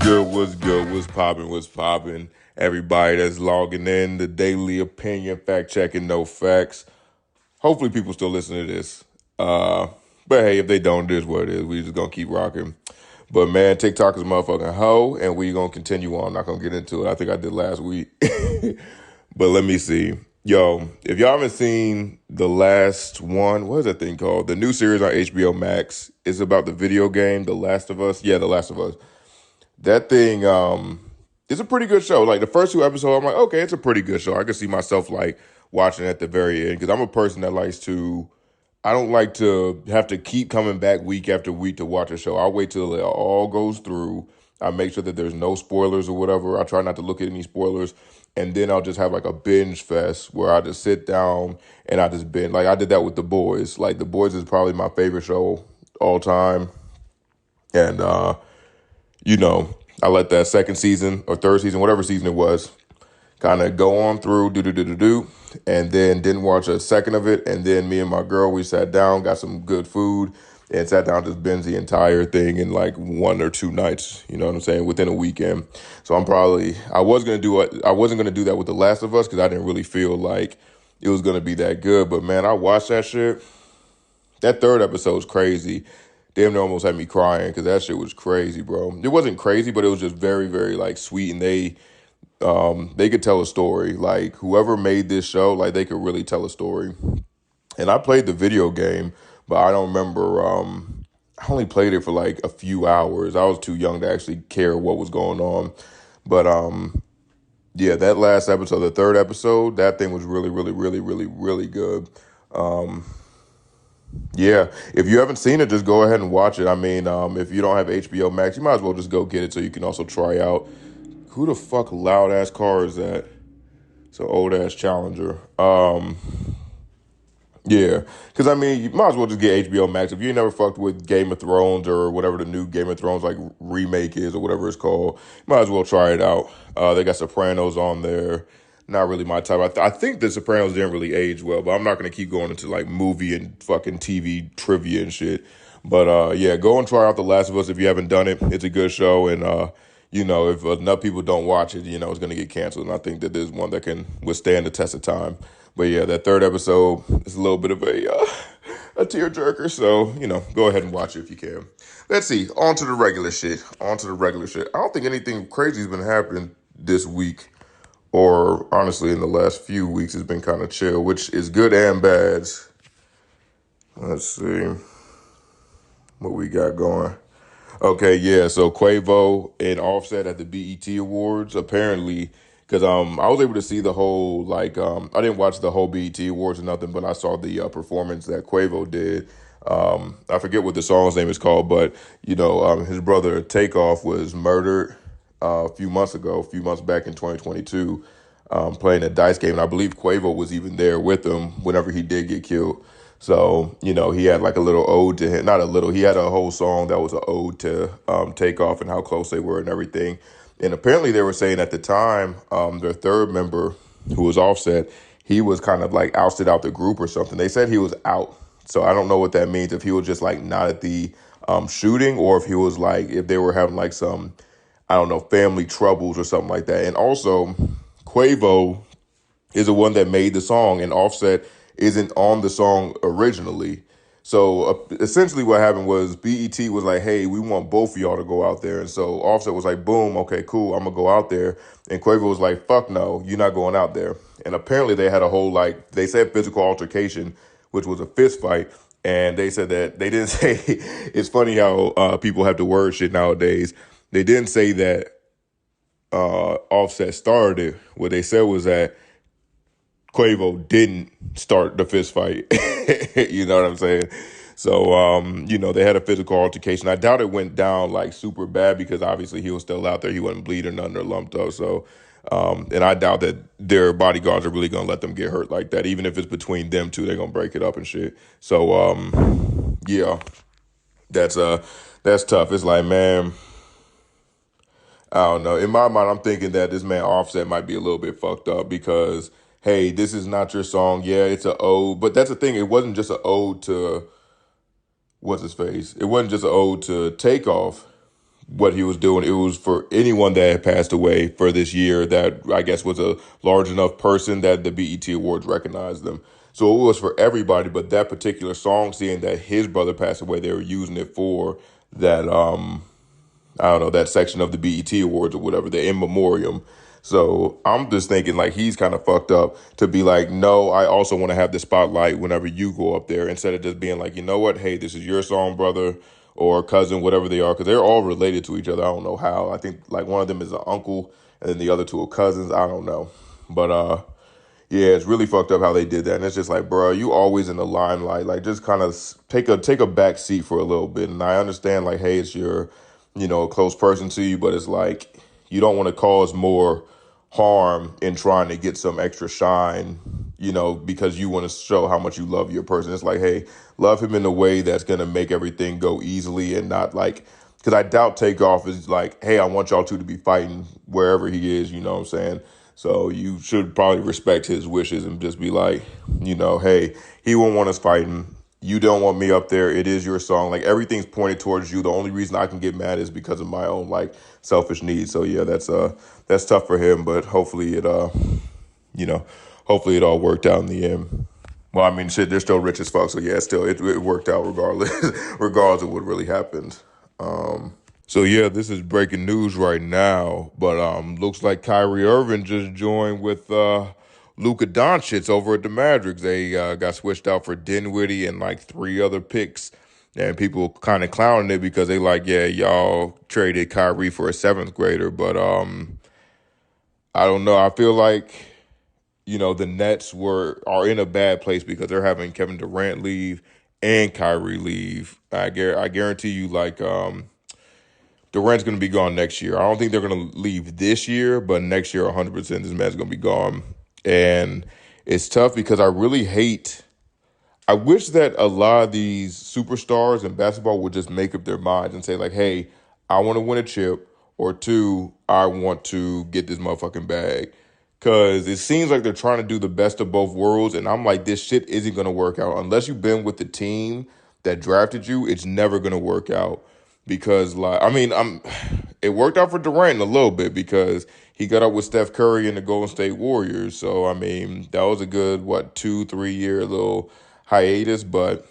What's popping? Everybody that's logging in, the daily opinion, fact checking, no facts. Hopefully people still listen to this. But hey, if they don't, it is what it is. We just gonna keep rocking. But man, TikTok is a motherfucking hoe, and we gonna continue on. Not gonna get into it. I think I did last week. But let me see. Yo, if y'all haven't seen the last one, what is that thing called? The new series on HBO Max is about the video game, The Last of Us. Yeah, The Last of Us. That thing is a pretty good show. Like the first two episodes, I'm like, okay, it's a pretty good show. I can see myself like watching at the very end because I'm a person that likes to. I don't like to have to keep coming back week after week to watch a show. I'll wait till it all goes through. I make sure that there's no spoilers or whatever. I try not to look at any spoilers. And then I'll just have like a binge fest where I just sit down and I just binge. Like I did that with The Boys. Like The Boys is probably my favorite show all time. And you know, I let that second season or third season, whatever season it was, kind of go on through, and then didn't watch a second of it. And then me and my girl, we sat down, got some good food, and sat down to binge the entire thing in like 1 or 2 nights. You know what I'm saying? Within a weekend. So I was gonna do it. I wasn't gonna do that with The Last of Us because I didn't really feel like it was gonna be that good. But man, I watched that shit. That third episode's crazy. Damn near almost had me crying because that shit was crazy, bro. It wasn't crazy, but it was just very, very like sweet, and they could tell a story. Like whoever made this show, like they could really tell a story. And I played the video game, but I don't remember. I only played it for like a few hours. I was too young to actually care what was going on. But yeah, that last episode, the third episode, that thing was really, really, really, really, really good. Um, Yeah, if you haven't seen it, just go ahead and watch it. I mean, if you don't have HBO Max, you might as well just go get it so you can also try out. Who the fuck loud ass car is that? It's an old ass Challenger. Yeah, because I mean, you might as well just get HBO Max. If you never fucked with Game of Thrones or whatever the new Game of Thrones like remake is or whatever it's called, you might as well try it out. They got Sopranos on there. Not really my type. I think the Sopranos didn't really age well, but I'm not gonna keep going into like movie and fucking TV trivia and shit. But yeah, go and try out The Last of Us if you haven't done it. It's a good show, and if enough people don't watch it, it's gonna get canceled. And I think that there's one that can withstand the test of time. But yeah, that third episode is a little bit of a tearjerker. So go ahead and watch it if you can. Let's see. On to the regular shit. On to the regular shit. I don't think anything crazy has been happening this week, or honestly, in the last few weeks, has been kind of chill, which is good and bad. Let's see what we got going. Okay, yeah. So Quavo and Offset at the BET Awards apparently, because I was able to see the whole I didn't watch the whole BET Awards or nothing, but I saw the performance that Quavo did. I forget what the song's name is called, but his brother Takeoff was murdered a few months back in 2022, playing a dice game, and I believe Quavo was even there with him whenever he did get killed. So, he had like a little ode to him. Not a little, he had a whole song that was an ode to Takeoff and how close they were and everything. And apparently they were saying at the time, their third member, who was Offset, he was kind of like ousted out the group or something. They said he was out. So I don't know what that means, if he was just like not at the shooting, or if he was like, if they were having like some, I don't know, family troubles or something like that. And also, Quavo is the one that made the song, and Offset isn't on the song originally. So essentially what happened was BET was like, hey, we want both of y'all to go out there. And so Offset was like, boom, okay, cool, I'm going to go out there. And Quavo was like, fuck no, you're not going out there. And apparently they had a whole, they said physical altercation, which was a fist fight. And they said that they didn't say, it's funny how people have to word shit nowadays. They didn't say that Offset started it. What they said was that Quavo didn't start the fist fight. You know what I'm saying? So, they had a physical altercation. I doubt it went down like super bad because obviously he was still out there. He wasn't bleeding nothing or lumped up. So, and I doubt that their bodyguards are really going to let them get hurt like that. Even if it's between them two, they're going to break it up and shit. So, yeah, that's tough. It's like, man, I don't know. In my mind, I'm thinking that this man Offset might be a little bit fucked up because, hey, this is not your song. Yeah, it's an ode, but that's the thing. It wasn't just an ode to what's his face. It wasn't just an ode to Takeoff. what he was doing. It was for anyone that had passed away for this year that I guess was a large enough person that the BET Awards recognized them. So it was for everybody, but that particular song, seeing that his brother passed away, they were using it for that I don't know, that section of the BET Awards or whatever, the in memoriam. So I'm just thinking like he's kind of fucked up to be like, no, I also want to have the spotlight whenever you go up there, instead of just being like, you know what, hey, this is your song, brother or cousin, whatever they are, because they're all related to each other. I don't know how. I think like one of them is an uncle, and then the other two are cousins. I don't know, but yeah, it's really fucked up how they did that, and it's just like, bro, you always in the limelight. Like, just kind of take a back seat for a little bit. And I understand, like, hey, it's your, a close person to you, but it's like you don't want to cause more harm in trying to get some extra shine, because you want to show how much you love your person. It's like, hey, love him in a way that's gonna make everything go easily and not like. Because I doubt Takeoff is like, hey, I want y'all two to be fighting wherever he is, you know what I'm saying? So you should probably respect his wishes and just be like, hey, he won't want us fighting. You don't want me up there. It is your song. Like, everything's pointed towards you. The only reason I can get mad is because of my own like selfish needs. So yeah, that's tough for him, but hopefully you know, hopefully it all worked out in the end. Well, I mean, shit, they're still rich as fuck. So yeah, still it worked out regardless, regardless of what really happened. So yeah, this is breaking news right now, but looks like Kyrie Irving just joined with Luka Doncic over at the Mavericks. They got switched out for Dinwiddie and like three other picks, and people kind of clowning it because they like, yeah, y'all traded Kyrie for a seventh grader, but I don't know. I feel like the Nets are in a bad place because they're having Kevin Durant leave and Kyrie leave. I guarantee you, like Durant's going to be gone next year. I don't think they're going to leave this year, but next year, 100%, this man's going to be gone. And it's tough because I wish that a lot of these superstars in basketball would just make up their minds and say, like, hey, I want to win a chip, or two, I want to get this motherfucking bag. Because it seems like they're trying to do the best of both worlds. And I'm like, this shit isn't going to work out. Unless you've been with the team that drafted you, it's never going to work out. Because, like, I mean, it worked out for Durant a little bit because he got up with Steph Curry and the Golden State Warriors. So, I mean, that was a good, 2-3 year little hiatus, but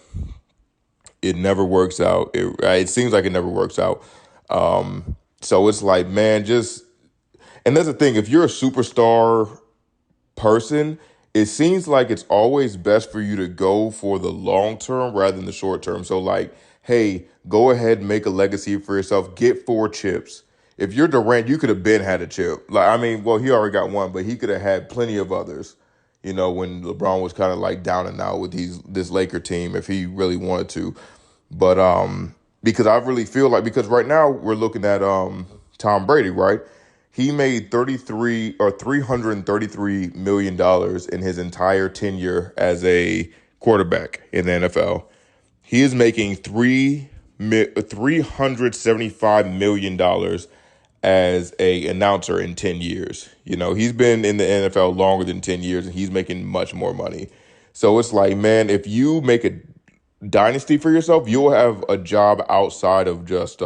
it never works out. It seems like it never works out. So it's like, man, and that's the thing. If you're a superstar person, it seems like it's always best for you to go for the long term rather than the short term. So like, hey, go ahead and make a legacy for yourself. Get 4 chips. If you're Durant, you could have been had a chip. Like, I mean, well, he already got one, but he could have had plenty of others. When LeBron was kind of like down and out with this Laker team, if he really wanted to. But because I really feel like, because right now we're looking at Tom Brady, right? He made $333 million in his entire tenure as a quarterback in the NFL. He is making $375 million as a announcer in 10 years. He's been in the NFL longer than 10 years, and he's making much more money. So it's like, man, if you make a dynasty for yourself, you'll have a job outside of just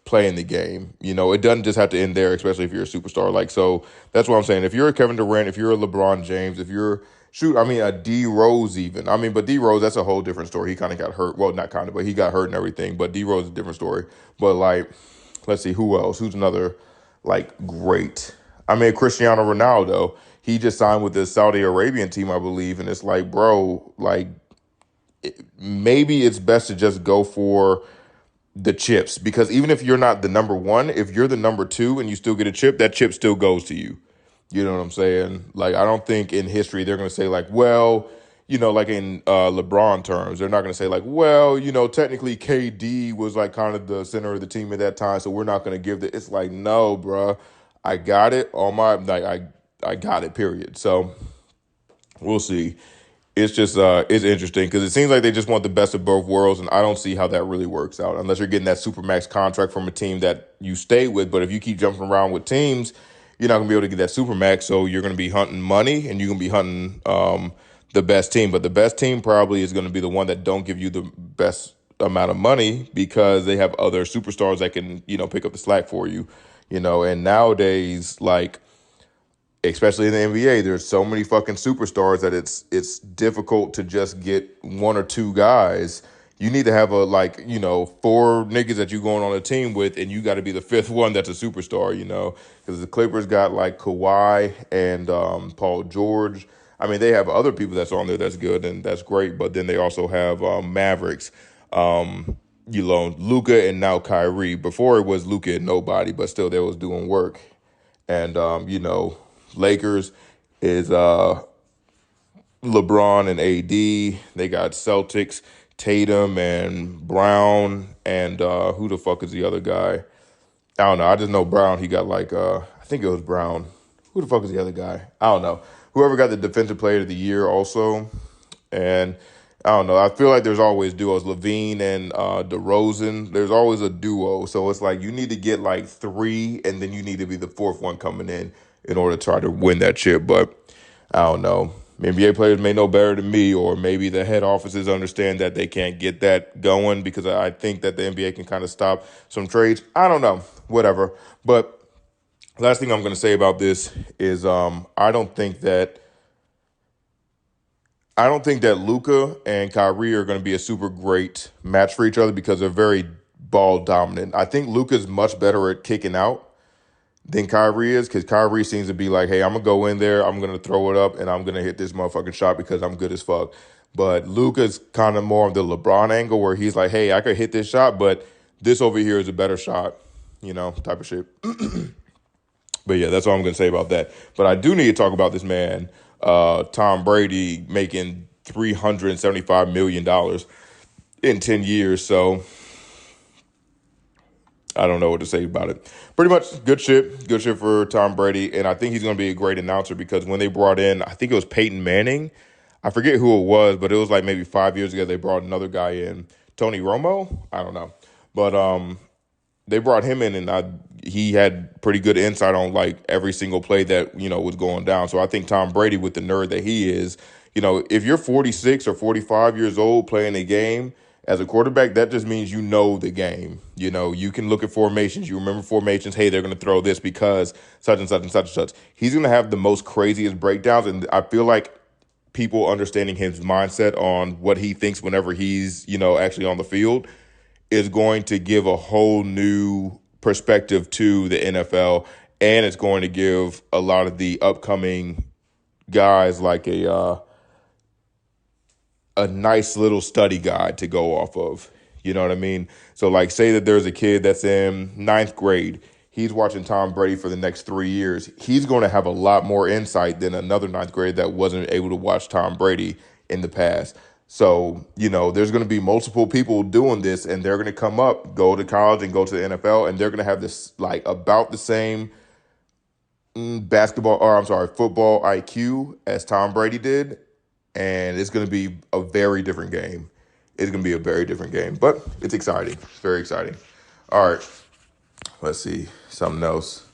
playing the game. It doesn't just have to end there, especially if you're a superstar. Like, so that's what I'm saying. If you're a Kevin Durant, if you're a LeBron James, if you're, a D Rose even. I mean, but D Rose, that's a whole different story. He kind of got hurt. Well, not kind of, but he got hurt and everything. But D Rose is a different story. But like, let's see, who else? Who's another like great? I mean, Cristiano Ronaldo. He just signed with the Saudi Arabian team, I believe. And it's like, bro, like, maybe it's best to just go for the chips, because even if you're not the number one, if you're the number two and you still get a chip, that chip still goes to you. You know what I'm saying? Like, I don't think in history they're going to say like, well, like in LeBron terms, they're not going to say like, well, technically KD was like kind of the center of the team at that time, so we're not going to give the. It's like, no, bruh, I got it on my like I got it. Period. So we'll see. It's just it's interesting because it seems like they just want the best of both worlds, and I don't see how that really works out unless you're getting that supermax contract from a team that you stay with. But if you keep jumping around with teams, you're not gonna be able to get that supermax. So you're gonna be hunting money, and you're gonna be hunting the best team. But the best team probably is gonna be the one that don't give you the best amount of money because they have other superstars that can, pick up the slack for you, and nowadays, like, especially in the NBA, there's so many fucking superstars that it's difficult to just get one or two guys. You need to have four niggas that you going on a team with, and you got to be the fifth one that's a superstar, because the Clippers got like Kawhi and Paul George. I mean, they have other people that's on there that's good and that's great, but then they also have Mavericks, Luka and now Kyrie. Before it was Luka and nobody, but still they was doing work. And Lakers is LeBron and AD. They got Celtics, Tatum and Brown, and who the fuck is the other guy? I don't know. I just know Brown. He got I think it was Brown. Who the fuck is the other guy? I don't know. Whoever got the Defensive Player of the Year also. And I don't know. I feel like there's always duos. Levine and DeRozan. There's always a duo. So it's like you need to get like three, and then you need to be the fourth one coming in order to try to win that chip. But I don't know. NBA players may know better than me, or maybe the head offices understand that they can't get that going because I think that the NBA can kind of stop some trades. I don't know. Whatever. But last thing I'm going to say about this is I don't think that Luka and Kyrie are going to be a super great match for each other because they're very ball dominant. I think Luka's much better at kicking out than Kyrie is, because Kyrie seems to be like, hey, I'm going to go in there, I'm going to throw it up, and I'm going to hit this motherfucking shot because I'm good as fuck. But Luka's kind of more of the LeBron angle where he's like, hey, I could hit this shot, but this over here is a better shot, type of shit. But yeah, that's all I'm going to say about that. But I do need to talk about this man, Tom Brady, making $375 million in 10 years. So I don't know what to say about it. Pretty much good shit for Tom Brady. And I think he's going to be a great announcer because when they brought in, I think it was Peyton Manning. I forget who it was, but it was like maybe 5 years ago. They brought another guy in, Tony Romo. I don't know. But they brought him in, and he had pretty good insight on like every single play that, was going down. So I think Tom Brady, with the nerd that he is, if you're 46 or 45 years old playing a game as a quarterback, that just means you know the game. You can look at formations. You remember formations. Hey, they're going to throw this because such and such and such and such. He's going to have the most craziest breakdowns. And I feel like people understanding his mindset on what he thinks whenever he's, actually on the field is going to give a whole new perspective to the NFL. And it's going to give a lot of the upcoming guys like a nice little study guide to go off of. You know what I mean? So like, say that there's a kid that's in ninth grade. He's watching Tom Brady for the next 3 years. He's going to have a lot more insight than another ninth grade that wasn't able to watch Tom Brady in the past. So, there's going to be multiple people doing this, and they're going to come up, go to college and go to the NFL, and they're going to have this like about the same football IQ as Tom Brady did. And it's going to be a very different game. It's going to be a very different game, but it's exciting. It's very exciting. All right. Let's see. Something else.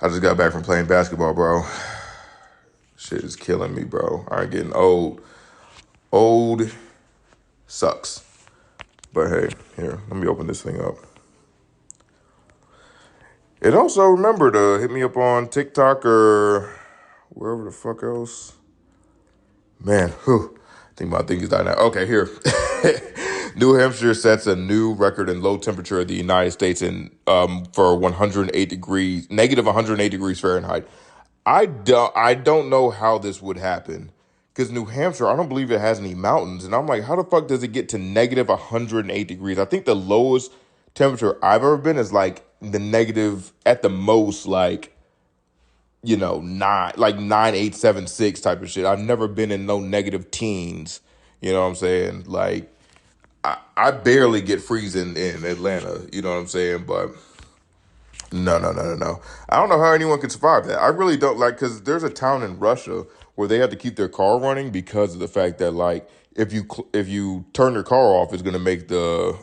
I just got back from playing basketball, bro. Shit is killing me, bro. I'm getting old. Old sucks. But hey, here, let me open this thing up. And also remember to hit me up on TikTok or wherever the fuck else. Man, I think my thing is dying now. Okay, here. New Hampshire sets a new record in low temperature of the United States for 108 degrees, negative 108 degrees Fahrenheit. I don't know how this would happen because New Hampshire, I don't believe it has any mountains. And I'm like, how the fuck does it get to negative 108 degrees? I think the lowest temperature I've ever been is like the negative at the most, like, 9.876 type of shit. I've never been in no negative teens. You know what I'm saying? Like, I barely get freezing in Atlanta. You know what I'm saying? But no. I don't know how anyone could survive that. I really don't, because there's a town in Russia where they have to keep their car running because of the fact that, like, if you turn your car off, it's going to make the,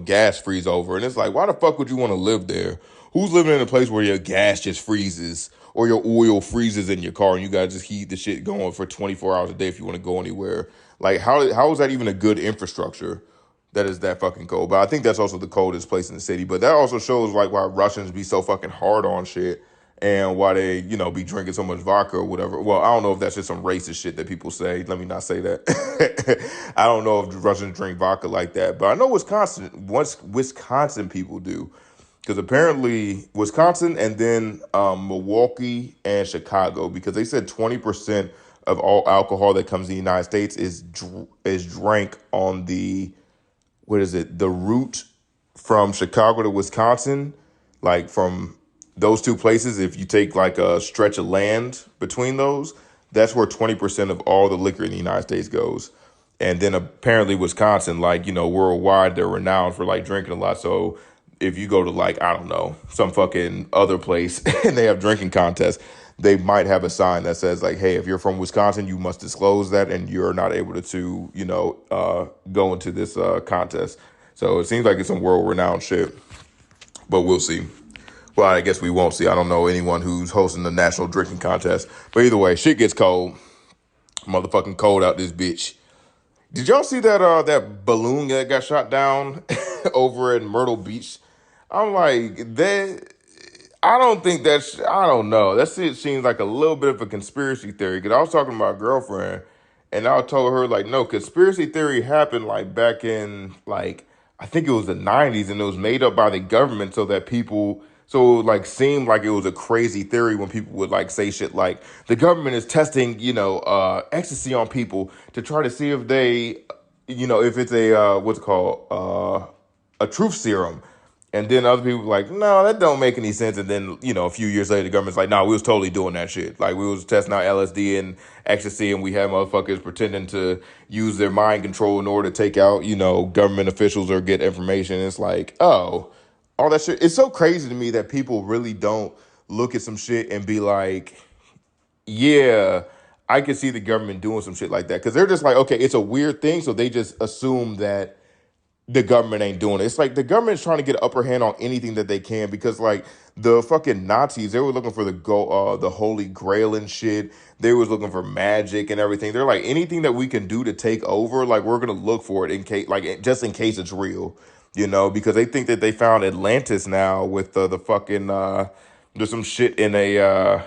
gas freeze over. And it's like, why the fuck would you want to live there? Who's living in a place where your gas just freezes or your oil freezes in your car and you got to just keep the shit going for 24 hours a day if you want to go anywhere? Like, how is that even a good infrastructure? that is that fucking cold. But I think that's also the coldest place in the city. But that also shows like why Russians be so fucking hard on shit and why they, be drinking so much vodka or whatever. Well, I don't know if that's just some racist shit that people say. Let me not say that. I don't know if Russians drink vodka like that. But I know Wisconsin people do. Because apparently Wisconsin and then Milwaukee and Chicago, because they said 20% of all alcohol that comes to the United States is drank on the, what is it, the route from Chicago to Wisconsin, like from those two places. If you take like a stretch of land between those, that's where 20% of all the liquor in the United States goes. And then apparently Wisconsin, like, worldwide, they're renowned for like drinking a lot. So if you go to like, I don't know, some fucking other place and they have drinking contests, they might have a sign that says like, hey, if you're from Wisconsin, you must disclose that and you're not able to, go into this contest. So it seems like it's some world renowned shit, but we'll see. Well, I guess we won't see. I don't know anyone who's hosting the national drinking contest, but either way, shit gets cold. Motherfucking cold out this bitch. Did y'all see that balloon that got shot down over in Myrtle Beach? I'm like, that. I don't think that's. I don't know. That shit seems like a little bit of a conspiracy theory. Because I was talking to my girlfriend, and I told her like, no, conspiracy theory happened like back in like I think it was the '90s, and it was made up by the government so that people. So it like seemed like it was a crazy theory when people would like say shit like the government is testing, ecstasy on people to try to see if they, if it's a what's it called, a truth serum. And then other people were like, no, that don't make any sense. And then, a few years later, the government's like, no, we was totally doing that shit. Like, we was testing out LSD and ecstasy, and we had motherfuckers pretending to use their mind control in order to take out, government officials or get information. It's like, oh, all that shit. It's so crazy to me that people really don't look at some shit and be like, yeah, I can see the government doing some shit like that. Because they're just like, okay, it's a weird thing. So they just assume that the government ain't doing it. It's like the government's trying to get an upper hand on anything that they can because like the fucking Nazis, they were looking for the Holy Grail and shit. They was looking for magic and everything. They're like anything that we can do to take over, like we're gonna look for it in case, like just in case it's real, because they think that they found Atlantis now with the fucking there's some shit in a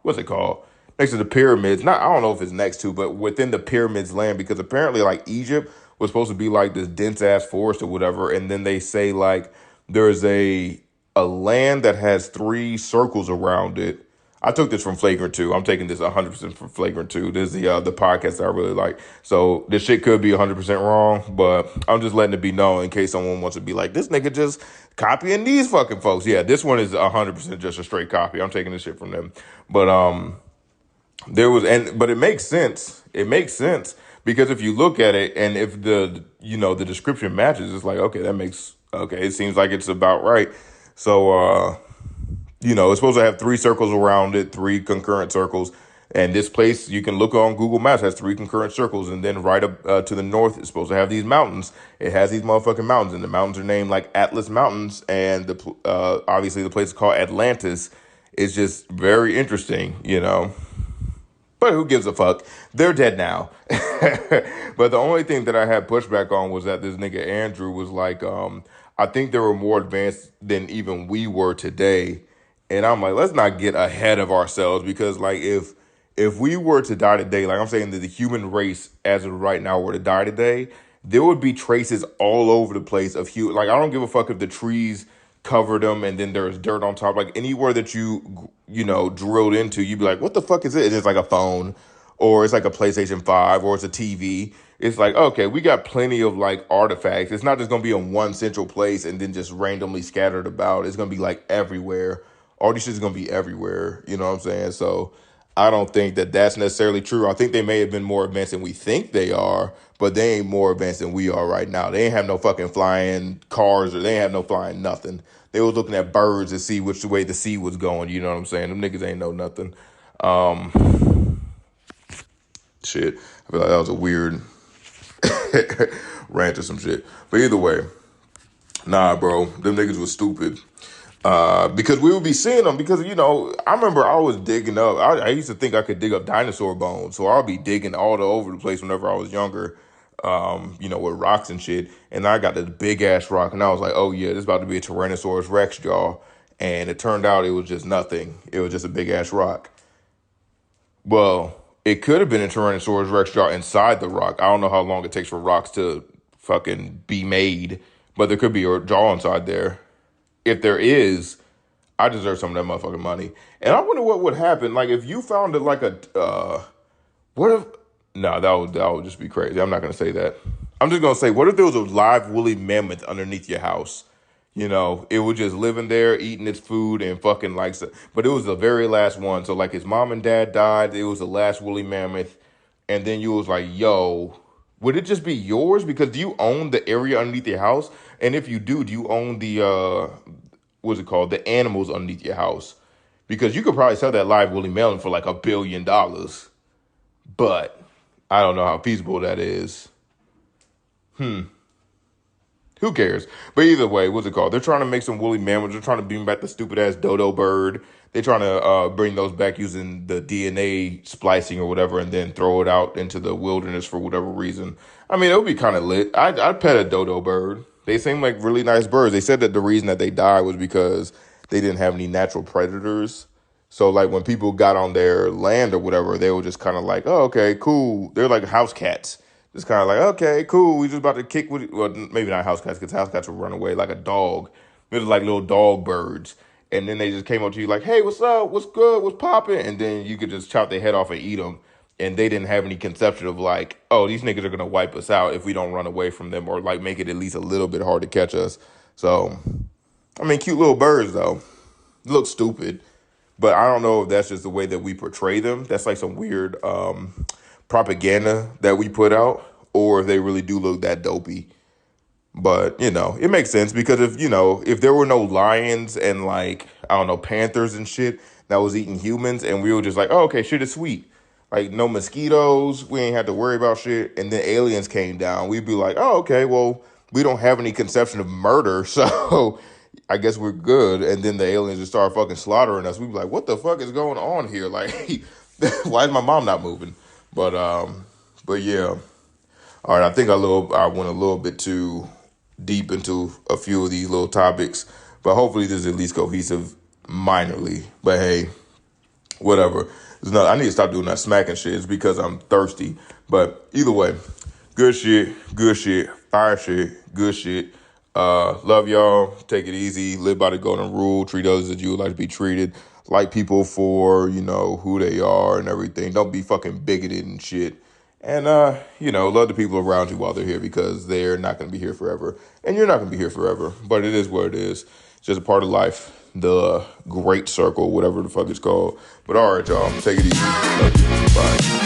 what's it called? Next to the pyramids. Not I don't know if it's next to, but within the pyramids land because apparently like Egypt was supposed to be like this dense ass forest or whatever, and then they say like there's a land that has 3 circles around it. I took this from Flagrant 2. I'm taking this 100% from Flagrant 2. This is the podcast that I really like. So this shit could be 100% wrong, but I'm just letting it be known in case someone wants to be like, this nigga just copying these fucking folks. Yeah, this one is 100% just a straight copy. I'm taking this shit from them. But but it makes sense. It makes sense because if you look at it and if the description matches, it's like, okay, it seems like it's about right. So, it's supposed to have 3 circles around it, 3 concurrent circles. And this place, you can look on Google Maps, has 3 concurrent circles. And then right up to the north, it's supposed to have these mountains. It has these motherfucking mountains. And the mountains are named like Atlas Mountains. And obviously the place is called Atlantis. It's just very interesting, But who gives a fuck? They're dead now. But the only thing that I had pushback on was that this nigga Andrew was like, I think they were more advanced than even we were today. And I'm like, let's not get ahead of ourselves because like if we were to die today, like I'm saying that the human race as of right now were to die today, there would be traces all over the place of like I don't give a fuck if the trees covered them and then there's dirt on top. Like anywhere that you drilled into, you'd be like, what the fuck is it? It's like a phone or it's like a PlayStation 5 or it's a TV. It's like, okay, we got plenty of like artifacts. It's not just going to be in one central place and then just randomly scattered about. It's going to be like everywhere. All this shit is going to be everywhere. You know what I'm saying? So I don't think that that's necessarily true. I think they may have been more advanced than we think they are, but they ain't more advanced than we are right now. They ain't have no fucking flying cars or they ain't have no flying nothing. They was looking at birds to see which way the sea was going. You know what I'm saying? Them niggas ain't know nothing. Shit. I feel like that was a weird rant or some shit. But either way, nah, bro. Them niggas was stupid. Because we would be seeing them because, I remember I was digging up. I used to think I could dig up dinosaur bones. So I'll be digging all over the place whenever I was younger. with rocks and shit. And I got this big ass rock, and I was like, oh yeah, this is about to be a Tyrannosaurus Rex jaw. And it turned out it was just nothing. It was just a big ass rock. Well, it could have been a Tyrannosaurus Rex jaw inside the rock. I don't know how long it takes for rocks to fucking be made, but there could be a jaw inside there. If there is, I deserve some of that motherfucking money. And I wonder what would happen. Like if you found it like what if? No, that would just be crazy. I'm not gonna say that. I'm just gonna say, what if there was a live woolly mammoth underneath your house? It was just living there, eating its food, and fucking like. But it was the very last one. So like his mom and dad died. It was the last woolly mammoth, and then you was like, yo, would it just be yours? Because do you own the area underneath your house? And if you do you own the what's it called? The animals underneath your house? Because you could probably sell that live woolly mammoth for like $1 billion. But I don't know how feasible that is. Who cares? But either way, what's it called? They're trying to make some woolly mammoths. They're trying to bring back the stupid ass dodo bird. They're trying to bring those back using the DNA splicing or whatever, and then throw it out into the wilderness for whatever reason. I mean, it would be kind of lit. I'd pet a dodo bird. They seem like really nice birds. They said that the reason that they died was because they didn't have any natural predators. So like when people got on their land or whatever, they were just kind of like, oh, okay, cool. They're like house cats. Just kind of like, okay, cool. We just about to kick with, well, maybe not house cats, because house cats will run away like a dog. They're like little dog birds. And then they just came up to you like, hey, what's up? What's good? What's popping? And then you could just chop their head off and eat them. And they didn't have any conception of like, oh, these niggas are going to wipe us out if we don't run away from them, or like make it at least a little bit hard to catch us. So, I mean, cute little birds though. Look stupid. But I don't know if that's just the way that we portray them. That's like some weird propaganda that we put out, or if they really do look that dopey. But, it makes sense because if there were no lions and like, I don't know, panthers and shit that was eating humans, and we were just like, oh, okay, shit is sweet. Like no mosquitoes, we ain't have to worry about shit. And then aliens came down, we'd be like, oh, okay, well, we don't have any conception of murder, so I guess we're good. And then the aliens just start fucking slaughtering us. We'd be like, what the fuck is going on here? Like, why is my mom not moving? But yeah. All right, I think I went a little bit too deep into a few of these little topics, but hopefully this is at least cohesive minorly. But hey, whatever. I need to stop doing that smacking shit. It's because I'm thirsty. But either way, good shit, fire shit, good shit. Love y'all. Take it easy. Live by the golden rule. Treat others as you would like to be treated. Like people for, who they are and everything. Don't be fucking bigoted and shit. And, love the people around you while they're here, because they're not going to be here forever. And you're not going to be here forever. But it is what it is. It's just a part of life. The great circle, whatever the fuck it's called. But all right, y'all. Take it easy. Love you. Bye.